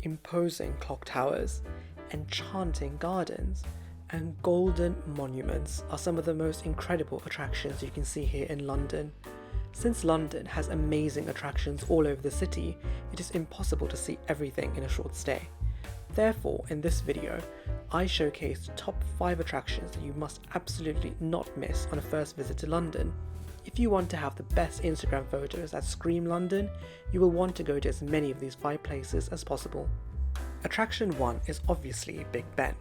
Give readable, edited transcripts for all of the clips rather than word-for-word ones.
imposing clock towers, enchanting gardens, and golden monuments are some of the most incredible attractions you can see here in London. Since London has amazing attractions all over the city, it is impossible to see everything in a short stay. Therefore, in this video, I showcase the top 5 attractions that you must absolutely not miss on a first visit to London. If you want to have the best Instagram photos that scream London, you will want to go to as many of these 5 places as possible. Attraction 1 is obviously Big Ben.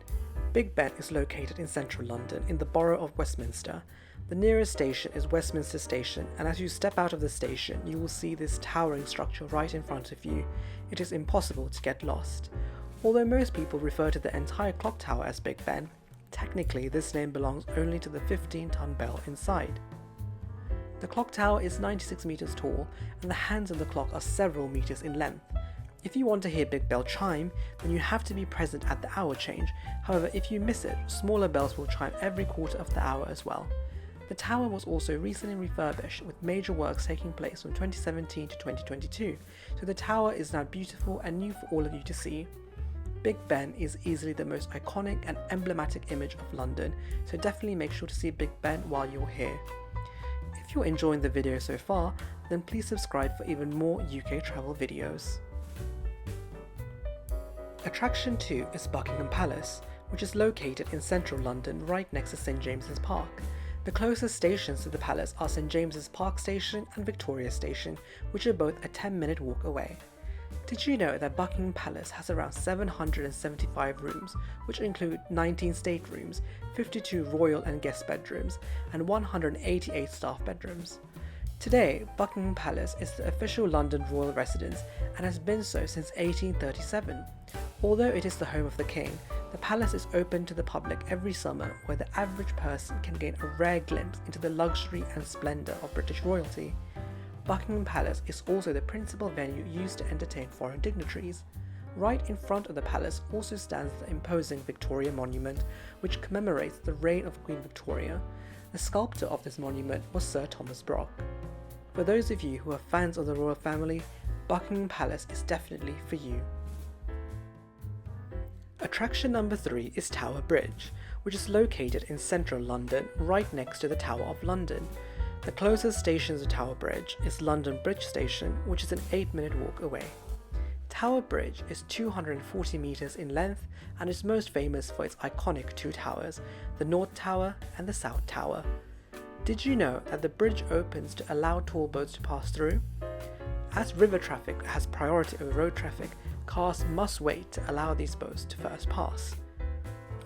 Big Ben is located in central London in the borough of Westminster. The nearest station is Westminster Station, and as you step out of the station, you will see this towering structure right in front of you. It is impossible to get lost. Although most people refer to the entire clock tower as Big Ben, technically this name belongs only to the 15-ton bell inside. The clock tower is 96 meters tall, and the hands of the clock are several meters in length. If you want to hear Big Bell chime, then you have to be present at the hour change. However, if you miss it, smaller bells will chime every quarter of the hour as well. The tower was also recently refurbished, with major works taking place from 2017 to 2022, so the tower is now beautiful and new for all of you to see. Big Ben is easily the most iconic and emblematic image of London, so definitely make sure to see Big Ben while you're here. If you're enjoying the video so far, then please subscribe for even more UK travel videos. Attraction 2 is Buckingham Palace, which is located in central London right next to St James's Park. The closest stations to the palace are St James's Park Station and Victoria Station, which are both a 10-minute walk away. Did you know that Buckingham Palace has around 775 rooms, which include 19 staterooms, 52 royal and guest bedrooms, and 188 staff bedrooms? Today, Buckingham Palace is the official London royal residence and has been so since 1837. Although it is the home of the King, the palace is open to the public every summer, where the average person can gain a rare glimpse into the luxury and splendour of British royalty. Buckingham Palace is also the principal venue used to entertain foreign dignitaries. Right in front of the palace also stands the imposing Victoria Monument, which commemorates the reign of Queen Victoria. The sculptor of this monument was Sir Thomas Brock. For those of you who are fans of the royal family, Buckingham Palace is definitely for you. Attraction number 3 is Tower Bridge, which is located in central London right next to the Tower of London. The closest station to Tower Bridge is London Bridge Station, which is an 8-minute walk away. Tower Bridge is 240 meters in length and is most famous for its iconic 2 towers, the North Tower and the South Tower. Did you know that the bridge opens to allow tall boats to pass through? As river traffic has priority over road traffic, cars must wait to allow these boats to first pass.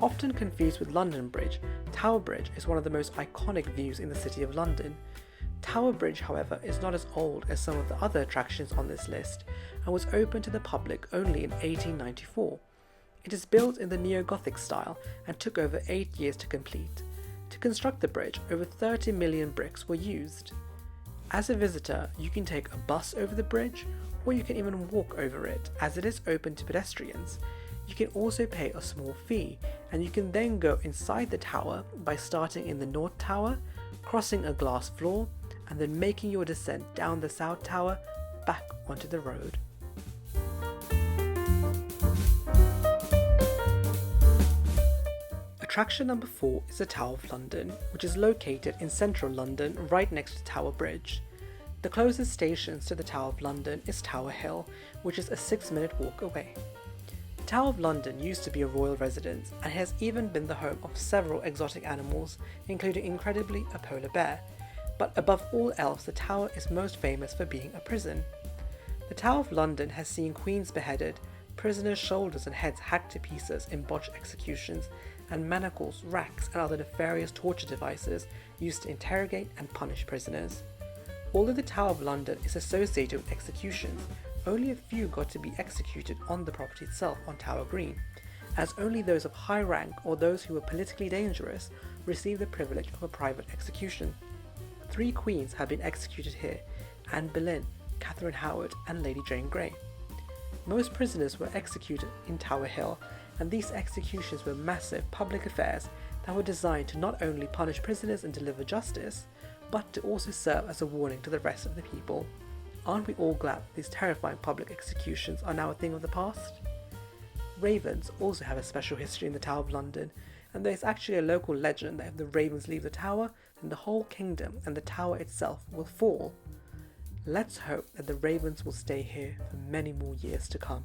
Often confused with London Bridge, Tower Bridge is one of the most iconic views in the City of London. Tower Bridge, however, is not as old as some of the other attractions on this list and was opened to the public only in 1894. It is built in the neo-Gothic style and took over 8 years to complete. To construct the bridge, over 30 million bricks were used. As a visitor, you can take a bus over the bridge, or you can even walk over it, as it is open to pedestrians. You can also pay a small fee, and you can then go inside the tower by starting in the North Tower, crossing a glass floor, and then making your descent down the South Tower back onto the road. Attraction number 4 is the Tower of London, which is located in central London right next to Tower Bridge. The closest stations to the Tower of London is Tower Hill, which is a 6-minute walk away. The Tower of London used to be a royal residence and has even been the home of several exotic animals, including incredibly a polar bear. But above all else, the tower is most famous for being a prison. The Tower of London has seen queens beheaded, prisoners' shoulders and heads hacked to pieces in botched executions, and manacles, racks, and other nefarious torture devices used to interrogate and punish prisoners. Although the Tower of London is associated with executions, only a few got to be executed on the property itself on Tower Green, as only those of high rank or those who were politically dangerous received the privilege of a private execution. 3 queens have been executed here: Anne Boleyn, Catherine Howard, and Lady Jane Grey. Most prisoners were executed in Tower Hill, and these executions were massive public affairs that were designed to not only punish prisoners and deliver justice, but to also serve as a warning to the rest of the people. Aren't we all glad these terrifying public executions are now a thing of the past? Ravens also have a special history in the Tower of London, and there is actually a local legend that if the ravens leave the tower, then the whole kingdom and the tower itself will fall. Let's hope that the ravens will stay here for many more years to come.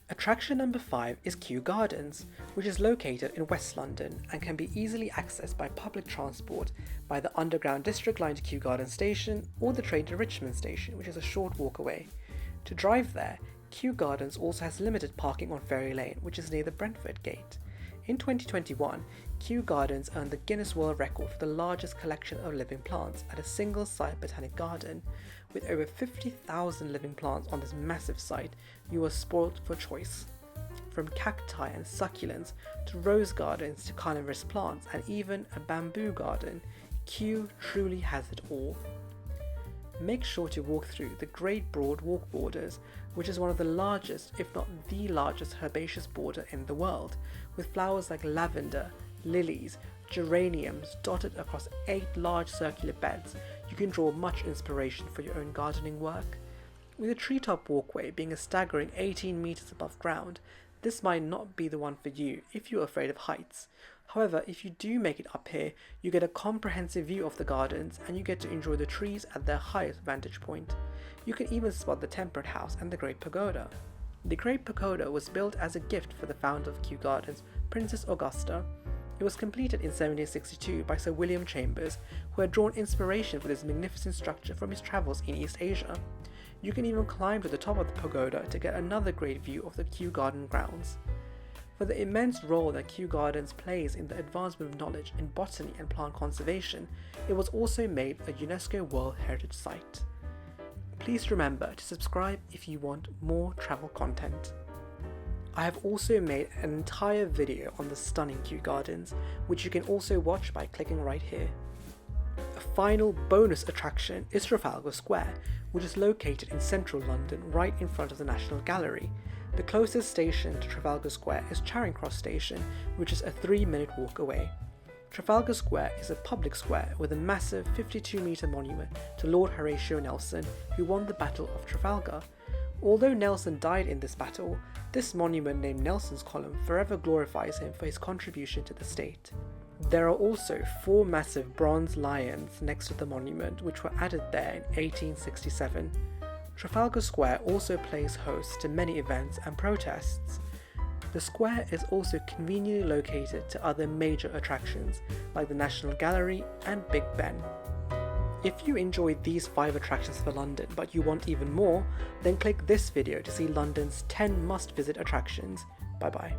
Attraction number 5 is Kew Gardens, which is located in West London and can be easily accessed by public transport by the Underground District Line to Kew Gardens Station or the train to Richmond Station, which is a short walk away. To drive there, Kew Gardens also has limited parking on Ferry Lane, which is near the Brentford Gate. In 2021, Kew Gardens earned the Guinness World Record for the largest collection of living plants at a single-site botanic garden. With over 50,000 living plants on this massive site, you are spoilt for choice. From cacti and succulents to rose gardens to carnivorous plants and even a bamboo garden, Kew truly has it all. Make sure to walk through the Great Broad Walk borders, which is one of the largest, if not the largest, herbaceous border in the world, with flowers like lavender, lilies, geraniums dotted across 8 large circular beds. You can draw much inspiration for your own gardening work. With a treetop walkway being a staggering 18 meters above ground, this might not be the one for you if you're afraid of heights. However, if you do make it up here, you get a comprehensive view of the gardens and you get to enjoy the trees at their highest vantage point. You can even spot the Temperate House and the Great Pagoda. The Great Pagoda was built as a gift for the founder of Kew Gardens, Princess Augusta. It was completed in 1762 by Sir William Chambers, who had drawn inspiration for this magnificent structure from his travels in East Asia. You can even climb to the top of the pagoda to get another great view of the Kew Garden grounds. For the immense role that Kew Gardens plays in the advancement of knowledge in botany and plant conservation, it was also made a UNESCO World Heritage Site. Please remember to subscribe if you want more travel content. I have also made an entire video on the stunning Kew Gardens, which you can also watch by clicking right here. A final bonus attraction is Trafalgar Square, which is located in central London right in front of the National Gallery. The closest station to Trafalgar Square is Charing Cross Station, which is a 3-minute walk away. Trafalgar Square is a public square with a massive 52-metre monument to Lord Horatio Nelson, who won the Battle of Trafalgar. Although Nelson died in this battle, this monument named Nelson's Column forever glorifies him for his contribution to the state. There are also 4 massive bronze lions next to the monument, which were added there in 1867. Trafalgar Square also plays host to many events and protests. The square is also conveniently located to other major attractions like the National Gallery and Big Ben. If you enjoyed these 5 attractions for London but you want even more, then click this video to see London's 10 must-visit attractions. Bye bye.